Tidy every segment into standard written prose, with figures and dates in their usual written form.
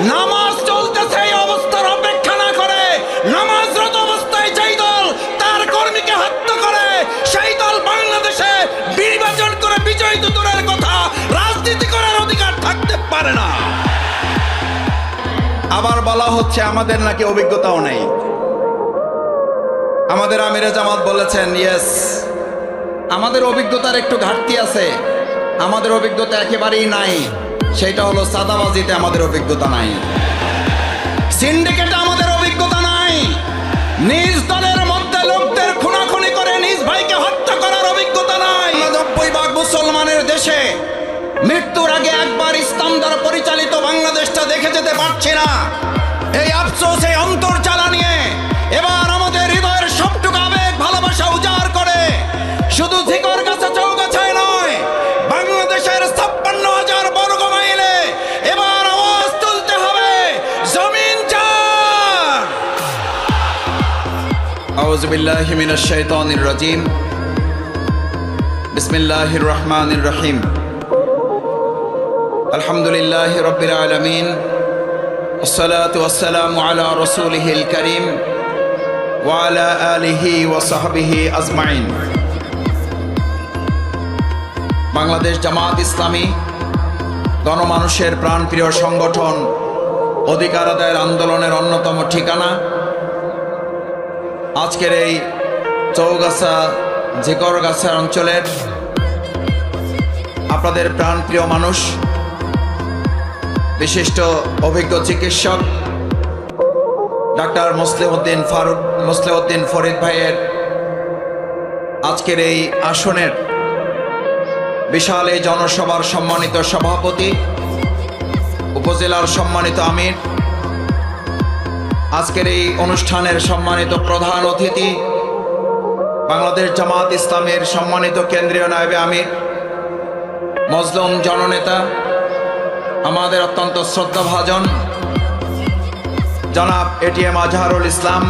নামাজ চলতেছে এই অবস্থার অপেক্ষা না করে নামাজরত অবস্থায় যেই দল তার কর্মীকে হত্যা করে সেই দল বাংলাদেশে নির্বাচন করে বিজয়ী দূরের কথা রাজনীতি করার অধিকার থাকতে পারে না। আবার বলা হচ্ছে আমাদের নাকি অভিজ্ঞতাও নেই। আমাদের আমিরে জামাত বলেছেন ইয়েস, আমাদের অভিজ্ঞতার একটু ঘাটতি আছে, আমাদের অভিজ্ঞতা একেবারেই নাই। সেটা হলো সাদাবাজিতে আমাদের অভিজ্ঞতা নাই, সিন্ডিকেটে আমাদের অভিজ্ঞতা নাই, নিজ দলের মধ্যে লোকদের খুনাখুনি করে নিজ ভাইকে হত্যা করার অভিজ্ঞতা নাই। 90% মুসলমানের দেশে মৃত্যুর আগে একবার ইসলাম দ্বারা পরিচালিত বাংলাদেশটা দেখে যেতে পারছি না। এই আফসোস, এই অন্তর্জালা নিয়ে এবার আমাদের হৃদয়ের সবটুকু আবেগ ভালোবাসা উজাড় করে শুধু ঝিকর গাছে চৌগাছায় নয়, বাংলাদেশের 56,000 বর্গ মাইলে এবার আওয়াজ তুলতে হবে জমিন চার। আউযু বিল্লাহি মিনাশ শাইতানির রাজিম। বিসমিল্লাহির রহমানির রহিম। আলহামদুলিল্লাহি রাব্বিল আলামিন। আসসালাতু ওয়াসসালামু আলা রাসূলিহিল কারীম ওয়া আলা আলিহি ওয়া সাহবিহি আজমাইন। বাংলাদেশ জামাত ইসলামী গণমানুষের প্রাণপ্রিয় সংগঠন, অধিকার আদায়ের আন্দোলনের অন্যতম ঠিকানা। আজকের এই চৌগাছা ঝিকরগাছা অঞ্চলের আপনাদের প্রাণপ্রিয় মানুষ, বিশিষ্ট অভিজ্ঞ চিকিৎসক ডাক্তার মুসলিউদ্দিন ফরিদ ভাইয়ের আজকের এই আসনের বিশাল এই জনসভার সম্মানিত সভাপতি, উপজেলার সম্মানিত আমির, আজকের এই অনুষ্ঠানের সম্মানিত প্রধান অতিথি, বাংলাদেশ জামাত ইসলামের সম্মানিত কেন্দ্রীয় নায়েবে আমির, মজলুম জননেতা, আমাদের অত্যন্ত শ্রদ্ধাভাজন জনাব এটিএম আজহারুল ইসলাম,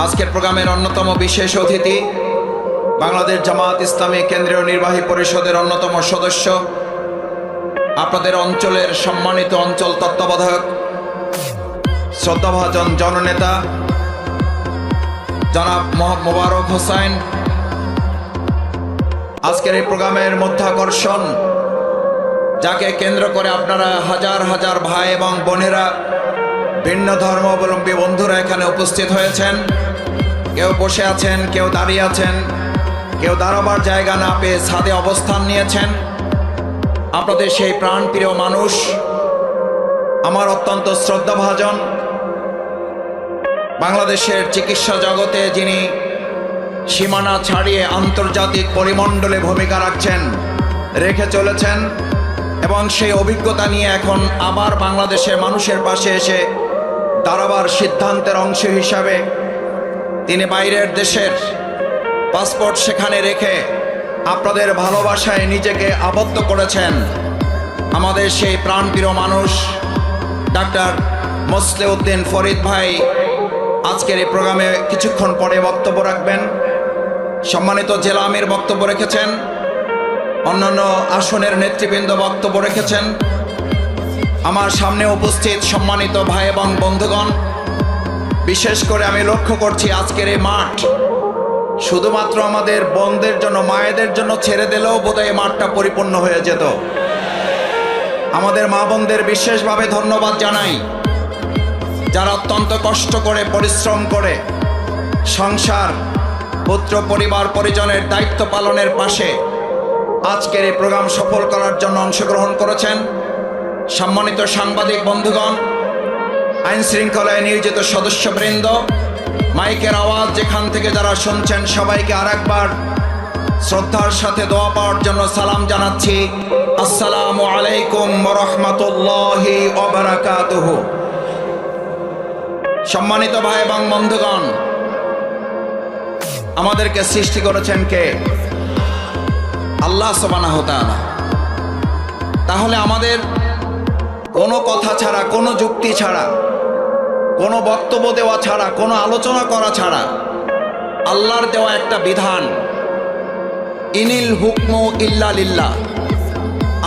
আজকের প্রোগ্রামের অন্যতম বিশেষ অতিথি, বাংলাদেশ জামাত ইসলামী কেন্দ্রীয় নির্বাহী পরিষদের অন্যতম সদস্য, আপনাদের অঞ্চলের সম্মানিত অঞ্চল তত্ত্বাবধায়ক, শ্রদ্ধাভাজন জননেতা জনাব মোবারক হোসেন। আজকের এই প্রোগ্রামের মধ্যাকর্ষণ, যাকে কেন্দ্র করে আপনারা হাজার হাজার ভাই এবং বোনেরা, ভিন্ন ধর্মাবলম্বী বন্ধুরা এখানে উপস্থিত হয়েছেন। কেউ বসে আছেন, কেউ দাঁড়িয়ে আছেন, কেউ দাঁড়াবার জায়গা না পেয়ে ছাদে অবস্থান নিয়েছেন। আপনাদের সেই প্রাণপ্রিয় মানুষ, আমার অত্যন্ত শ্রদ্ধাভাজন, বাংলাদেশের চিকিৎসা জগতে যিনি সীমানা ছাড়িয়ে আন্তর্জাতিক পরিমণ্ডলে ভূমিকা রেখে চলেছেন এবং সেই অভিজ্ঞতা নিয়ে এখন আবার বাংলাদেশের মানুষের পাশে এসে দাঁড়াবার সিদ্ধান্তের অংশ হিসাবে তিনি বাইরের দেশের পাসপোর্ট সেখানে রেখে আপনাদের ভালোবাসায় নিজেকে আবদ্ধ করেছেন। আমাদের সেই প্রাণপ্রিয় মানুষ ডাক্তার মুসলিউদ্দিন ফরিদ ভাই আজকের এই প্রোগ্রামে কিছুক্ষণ পরে বক্তব্য রাখবেন। সম্মানিত জেলা আমির বক্তব্য রেখেছেন, অন্যান্য আসনের নেতৃবৃন্দ বক্তব্য রেখেছেন। আমার সামনে উপস্থিত সম্মানিত ভাই এবং বন্ধুগণ, বিশেষ করে আমি লক্ষ্য করছি আজকের এই মাঠ শুধুমাত্র আমাদের বোনদের জন্য, মায়েদের জন্য ছেড়ে দিলেও বোধহয় এই মাঠটা পরিপূর্ণ হয়ে যেত। আমাদের মা বোনদের বিশেষভাবে ধন্যবাদ জানাই, যারা অত্যন্ত কষ্ট করে পরিশ্রম করে সংসার, পুত্র, পরিবার, পরিজনের দায়িত্ব পালনের পাশে আজকের এই প্রোগ্রাম সফল করার জন্য অংশগ্রহণ করেছেন। সম্মানিত সাংবাদিক বন্ধুগণ, আইন শৃঙ্খলায় নিয়োজিত সদস্যবৃন্দ, মাইকের আওয়াজ যেখান থেকে যারা শুনছেন সবাইকে আরেকবার শ্রদ্ধার সাথে দোয়া পাওয়ার জন্য সালাম জানাচ্ছি। আসসালামু আলাইকুম ওয়া রাহমাতুল্লাহি ওয়া বারাকাতুহু। সম্মানিত ভাই এবং বন্ধুগণ, আমাদেরকে সৃষ্টি করেছেন কে? আল্লাহ সুবহানাহু ওয়া তাআলা। তাহলে আমাদের কোনো কথা ছাড়া, কোনো যুক্তি ছাড়া, কোনো বক্তব্য দেওয়া ছাড়া, কোনো আলোচনা করা ছাড়া আল্লাহর দেওয়া একটা বিধান, ইনিল হুকমু ইল্লা লিল্লাহ,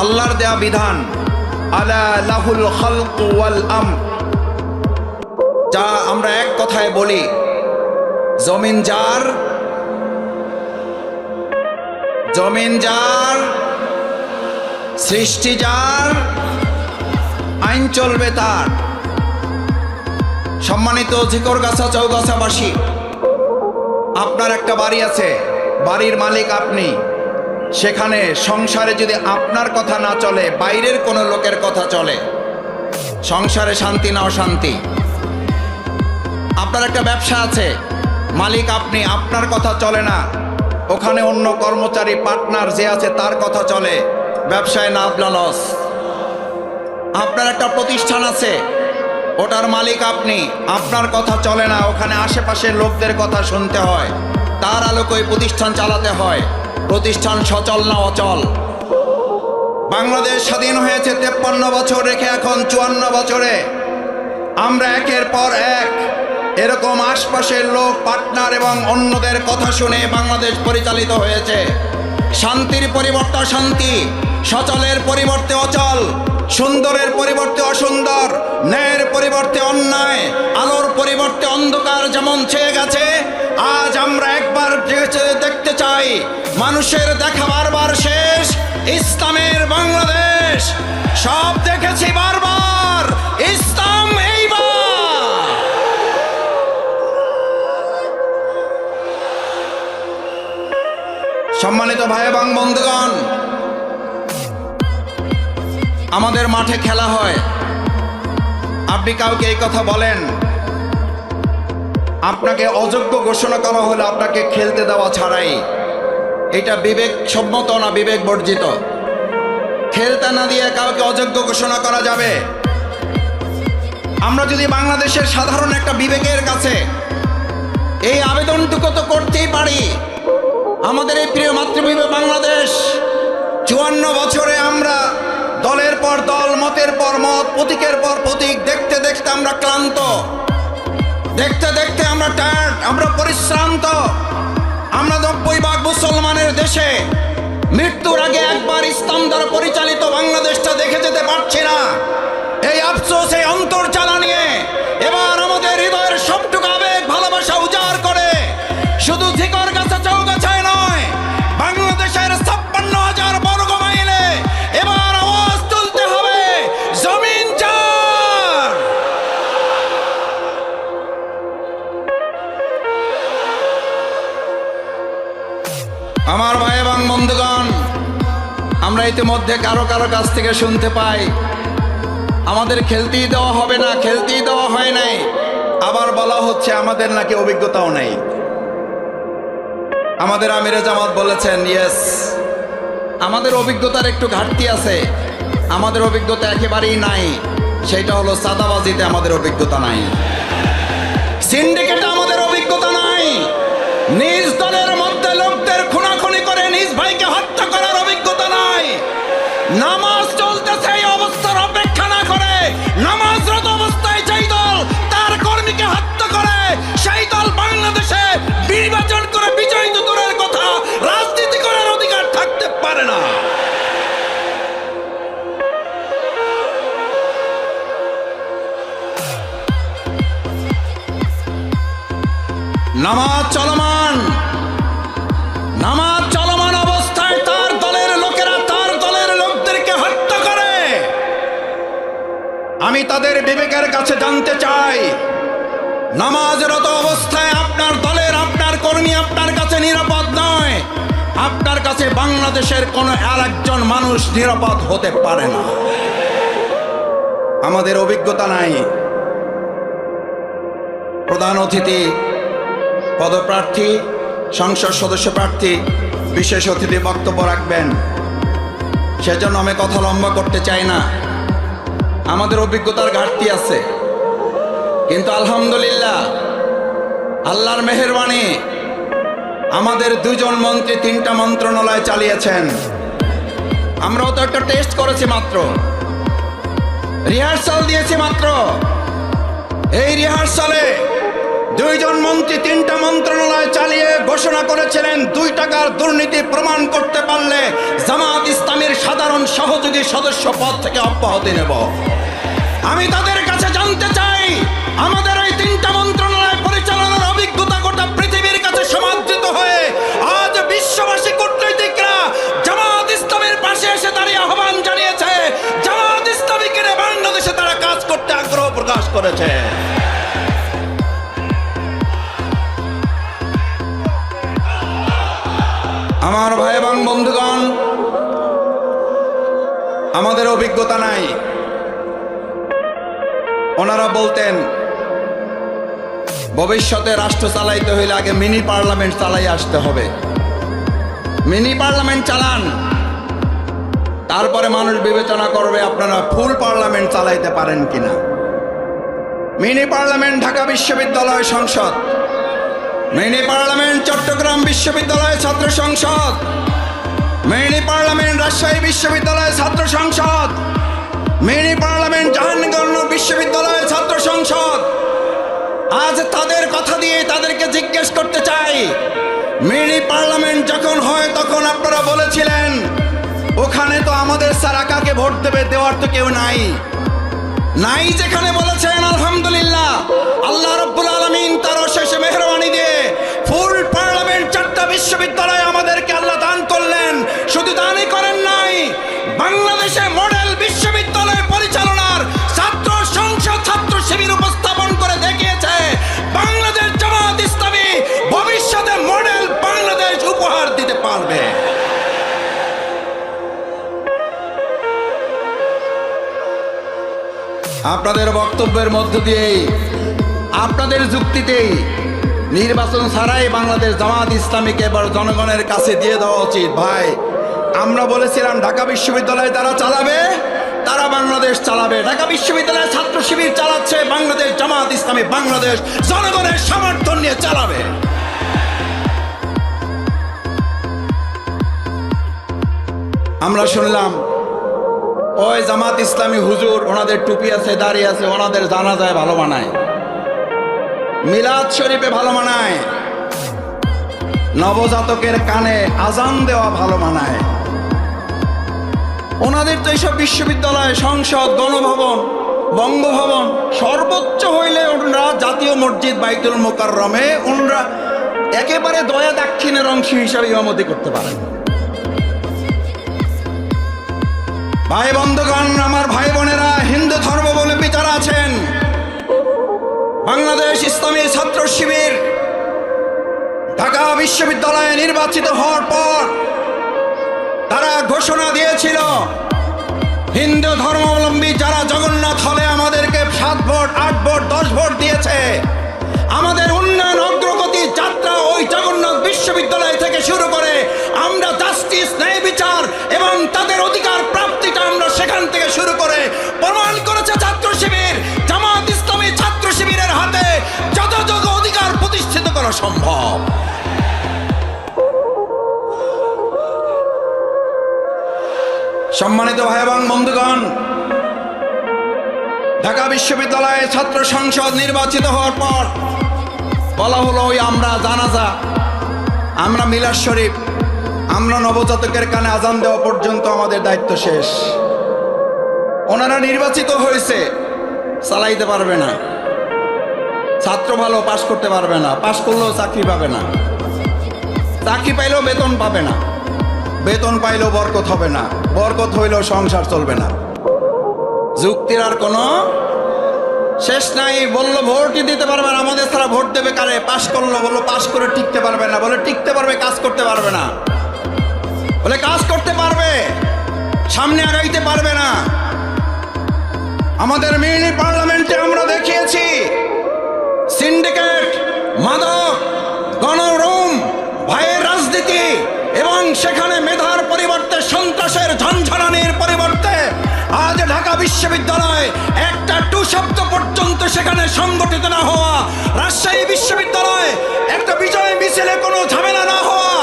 আল্লাহর দেওয়া বিধান আলা লাহুল খালকু ওয়াল আমর। যা আমরা এক কথায় বলি, জমিন যার, জমিন যার, সৃষ্টি যার, আইন চলবে তার। সম্মানিত ঝিকরগাছা চৌগাছাবাসী, আপনার একটা বাড়ি আছে, বাড়ির মালিক আপনি। সেখানে সংসারে যদি আপনার কথা না চলে, বাইরের কোনো লোকের কথা চলে, সংসারে শান্তি না অশান্তি। আপনার একটা ব্যবসা আছে, মালিক আপনি, আপনার কথা চলে না, ওখানে অন্য কর্মচারী পার্টনার যে আছে তার কথা চলে, ব্যবসায় লাভ লস। আপনার একটা প্রতিষ্ঠান আছে, ওটার মালিক আপনি, আপনার কথা চলে না, ওখানে আশেপাশের লোকদের কথা শুনতে হয়, তার আলোকে ওই প্রতিষ্ঠান চালাতে হয়। প্রতিষ্ঠান সচল না অচল। বাংলাদেশ স্বাধীন হয়েছে 53 বছর রেখে, এখন 54 বছরে আমরা একের পর এক এরকম আশপাশের লোক, পার্টনার এবং অন্যদের কথা শুনে বাংলাদেশ পরিচালিত হয়েছে। শান্তির পরিবর্তে অশান্তি, সচলের পরিবর্তে অচল, সুন্দরের পরিবর্তে অসুন্দর, ন্যায়ের পরিবর্তে অন্যায়, আলোর পরিবর্তে অন্ধকার যেমন ছেয়ে গেছে, আজ আমরা একবার দেখতে চাই মানুষের দেখা বারবার শেষ, ইসলামের বাংলাদেশ। সব দেখেছি বারবার, ইসলাম এইবার। সম্মানিত ভাই এবং বন্ধুগণ, আমাদের মাঠে খেলা হয়, আপনি কাউকে এই কথা বলেন, আপনাকে অযোগ্য ঘোষণা করা হলে আপনাকে খেলতে দেওয়া ছাড়াই, এটা বিবেক সম্মত না বিবেক বর্জিত? খেলতে না দিয়ে কাউকে অযোগ্য ঘোষণা করা যাবে? আমরা যদি বাংলাদেশের সাধারণ একটা বিবেকের কাছে এই আবেদনটুকু তো করতেই পারি, আমাদের এই প্রিয় মাতৃভূমি বাংলাদেশ, 54 বছরে আমরা দলের পর দল, মতের পর মত, প্রতীকের পর প্রতীক দেখতে দেখতে আমরা ক্লান্ত, দেখতে দেখতে আমরা টায়ার্ড, আমরা পরিশ্রান্ত। আমরা 90 ভাগ মুসলমানের দেশে মৃত্যুর আগে একবার ইসলাম দ্বারা পরিচালিত বাংলাদেশটা দেখে যেতে পারছি না। এই আফসোস, এই অন্তর্জালা নিয়ে এবার আমাদের হৃদয়ের সবটুকু আবেগ ভালোবাসা উজাড় করে শুধু ঝিকরগাছা চৌগাছায় নয়, বাংলাদেশের 56,000 বর্গ মাইলে এবার আওয়াজ তুলতে হবে, জমিন যার। আমার ভাই এবং বন্ধুগণ, আমরা ইতিমধ্যে কারো কারো কাছ থেকে শুনতে পাই আমাদের খেলতেই দেওয়া হবে না, খেলতেই দেওয়া হয় নাই। আবার বলা হচ্ছে আমাদের নাকি অভিজ্ঞতাও নেই। আমাদের আমিরে জামাত বলেছেন, ইয়েস, আমাদের অভিজ্ঞতার একটু ঘাটতি আছে, আমাদের অভিজ্ঞতা একেবারেই নাই। সেটা হলো চাঁদাবাজিতে আমাদের অভিজ্ঞতা নাই, সিন্ডিকেটে আমাদের অভিজ্ঞতা নাই, নিজ দলের মধ্যে লোকদের খুনাখুনি করে নিজ ভাইকে হত্যা করার অভিজ্ঞতা নাই। নামাজ চলতেছে এই অবস্থার অপেক্ষা না করে নামাজরত অবস্থায় যেই দল তার কর্মীকে হত্যা করে, সেই দল বাংলাদেশে নির্বাচন করে বিজয়ী দূরের কথা, রাজনীতি করার অধিকার থাকতে পারে না। নামাজ চলমান, নামাজ চলমান অবস্থায় তার দলের লোকেরা তার দলের লোকদেরকে হত্যা করে। আমি তাদের বিবেকের কাছে জানতে চাই, নামাজরত অবস্থায় আপনার দলের, আপনার কর্মী আপনার কাছে নিরাপদ নয়, আপনার কাছে বাংলাদেশের কোনো আরেকজন মানুষ নিরাপদ হতে পারে না। আমাদের অভিজ্ঞতা নাই। প্রধান অতিথি, পদপ্রার্থী, সংসদ সদস্য প্রার্থী, বিশেষ অতিথি বক্তব্য রাখবেন, সেজন্য আমি কথা লম্বা করতে চাই না। আমাদের অভিজ্ঞতার ঘাটতি আছে, কিন্তু আলহামদুলিল্লাহ আল্লাহর মেহেরবানি, আমাদের 2 জন মন্ত্রী 3টা মন্ত্রণালয় চালিয়েছেন। আমরাও তো একটা টেস্ট করেছি মাত্র, রিহার্সাল দিয়েছি মাত্র। এই রিহার্সালে দুইজন মন্ত্রী তিনটা মন্ত্রণালয় চালিয়ে ঘোষণা করেছিলেন 2 টাকার দুর্নীতি প্রমাণ করতে পারলে জামাত ইসলামীর সাধারণ সহযোগী সদস্য পদ থেকে অব্যাহতি নেব। আমি তাদের কাছে জানতে চাই, আমাদের এই 3টা মন্ত্রণালয় পরিচালনার অভিজ্ঞতা গোটা পৃথিবীর কাছে সমাদৃত হয়ে আজ বিশ্ববাসী কূটনীতিকরা জামাত ইসলামের পাশে এসে দাঁড়িয়ে আহ্বান জানিয়েছে, জামাত ইসলামীকে নিয়ে বাংলাদেশে তারা কাজ করতে আগ্রহ প্রকাশ করেছে। আমার ভাই এবং বন্ধুগণ, আমাদের অভিজ্ঞতা নাই। ওনারা বলতেন ভবিষ্যতে রাষ্ট্র চালাইতে হইলে আগে মিনি পার্লামেন্ট চালাই আসতে হবে। মিনি পার্লামেন্ট চালান, তারপরে মানুষ বিবেচনা করবে আপনারা ফুল পার্লামেন্ট চালাইতে পারেন কিনা। মিনি পার্লামেন্ট ঢাকা বিশ্ববিদ্যালয় সংসদ, মিনি পার্লামেন্ট চট্টগ্রাম বিশ্ববিদ্যালয় ছাত্র সংসদ, মিনি পার্লামেন্ট রাজশাহী বিশ্ববিদ্যালয় ছাত্র সংসদ, মিনি পার্লামেন্ট জাহাঙ্গীরনগর বিশ্ববিদ্যালয় ছাত্র সংসদ। আজ তাদের কথা দিয়ে তাদেরকে জিজ্ঞেস করতে চাই, মিনি পার্লামেন্ট যখন হয় তখন আপনারা বলেছিলেন ওখানে তো আমাদের ছাড়া কাকে ভোট দেবে, দেওয়ার তো কেউ নাই। নাই যেখানে বলেছেন, আলহামদুলিল্লাহ আল্লাহ রাব্বুল আলামিন তার অশেষ মেহেরবানি দিয়ে ফুল পার্লামেন্ট 4টা বিশ্ববিদ্যালয় আমাদেরকে আল্লাহ দান করলেন। শুধু দানই করেন নাই, বাংলাদেশে মডেল বিশ্ববিদ্যালয় পরিচালনার ছাত্র সংসদ ছাত্র শিবির উপস্থাপন করে দেখিয়েছে বাংলাদেশ জামাত ইসলামী ভবিষ্যতে মডেল বাংলাদেশ উপহার দিতে পারবে। আপনাদের বক্তব্যের মধ্য দিয়েই, আপনাদের যুক্তিতেই নির্বাচন ছাড়াই বাংলাদেশ জামাত ইসলামীকে এবার জনগণের কাছে দিয়ে দেওয়া উচিত। ভাই, আমরা বলেছিলাম ঢাকা বিশ্ববিদ্যালয় তারা চালাবে, তারা বাংলাদেশ চালাবে। ঢাকা বিশ্ববিদ্যালয়ের ছাত্র শিবির চালাচ্ছে, বাংলাদেশ জামাত ইসলামী বাংলাদেশ জনগণের সমর্থন নিয়ে চালাবে। আমরা শুনলাম ওই জামাত ইসলামী হুজুর, ওনাদের টুপি আছে, দাড়ি আছে, ওনাদের জানাজায় ভালো মানায়, মিলাদ শরীফে ভালো মানায়, নবজাতকের কানে আজান দেওয়া ভালো মানায়। ওনাদের তো এইসব বিশ্ববিদ্যালয়, সংসদ, গণভবন, বঙ্গভবন, সর্বোচ্চ হইলে ওনারা জাতীয় মসজিদ বাইতুল মোকাররমে ওনারা একেবারে দয়া দাক্ষিণের অংশ হিসাবে ইমামতি করতে পারেন। ভাই বন্ধুগণ, আমার ভাই বোনেরা, হিন্দু ধর্মাবলম্বী যারা আছেন, বাংলাদেশ ইসলামী ছাত্র শিবির ঢাকা বিশ্ববিদ্যালয়ে নির্বাচিত হওয়ার পর তারা ঘোষণা দিয়েছিল হিন্দু ধর্মাবলম্বী যারা জগন্নাথ হলে আমাদেরকে 7 ভোট, 8 ভোট, 10 ভোট দিয়েছে, আমাদের উন্নয়ন অগ্রগতি যাত্রা ওই জগন্নাথ বিশ্ববিদ্যালয় থেকে শুরু করে আমরা জাস্টিস, ন্যায় বিচার এবং তাদের অধিকার প্রাপ্তিটা আমরা সেখান থেকে শুরু করে প্রমাণ করেছে ছাত্র শিবির। জামাত ইসলামী ছাত্র শিবিরের হাতে যথাযথ অধিকার প্রতিষ্ঠিত করা সম্ভব। সম্মানিত ভাই এবং বন্ধুগণ, ঢাকা বিশ্ববিদ্যালয়ে ছাত্র সংসদ নির্বাচিত হওয়ার পর বলা হলো ওই আমরা জানাজা, আমরা মিলাদ শরীফ, আমরা নবজাতকের কানে আজান দেওয়া পর্যন্ত আমাদের দায়িত্ব শেষ। ওনারা নির্বাচিত হয়েছে, চালাইতে পারবে না। ছাত্র ভালো, পাশ করতে পারবে না, পাশ করলেও চাকরি পাবে না, চাকরি পাইলেও বেতন পাবে না, বেতন পাইলেও বরকত হবে না, বরকত হইলেও সংসার চলবে না। যুক্তির আর কোনো শেষ নাই। বললো ভোটই দিতে পারবে না, আমাদের ছাড়া ভোট দেবে কারে? পাশ করলো, বললো পাশ করে টিকতে পারবে না, বলে টিকতে পারবে, কাজ করতে পারবে না, বলে কাজ করতে পারবে, সামনে আগাইতে পারবে না। আমাদের মিনি পার্লামেন্টে আমরা দেখিয়েছি সিন্ডিকেট, মাদক, গণরুম, ভয়ের রাজনীতি এবং সেখানে মেধার পরিবর্তে সন্ত্রাসের ঝনঝনানির পরিবর্তে আজ ঢাকা বিশ্ববিদ্যালয় একটা টু শব্দ পর্যন্ত সেখানে সংগঠিত না হওয়া, রাজশাহী বিশ্ববিদ্যালয় একটা বিজয় মিছিলে কোনো ঝামেলা না হওয়া,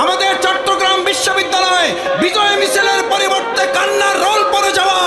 আমাদের চট্টগ্রাম বিশ্ববিদ্যালয় বিজয় মিছিলের পরিবর্তে কান্নার রোল পড়ে যাওয়া,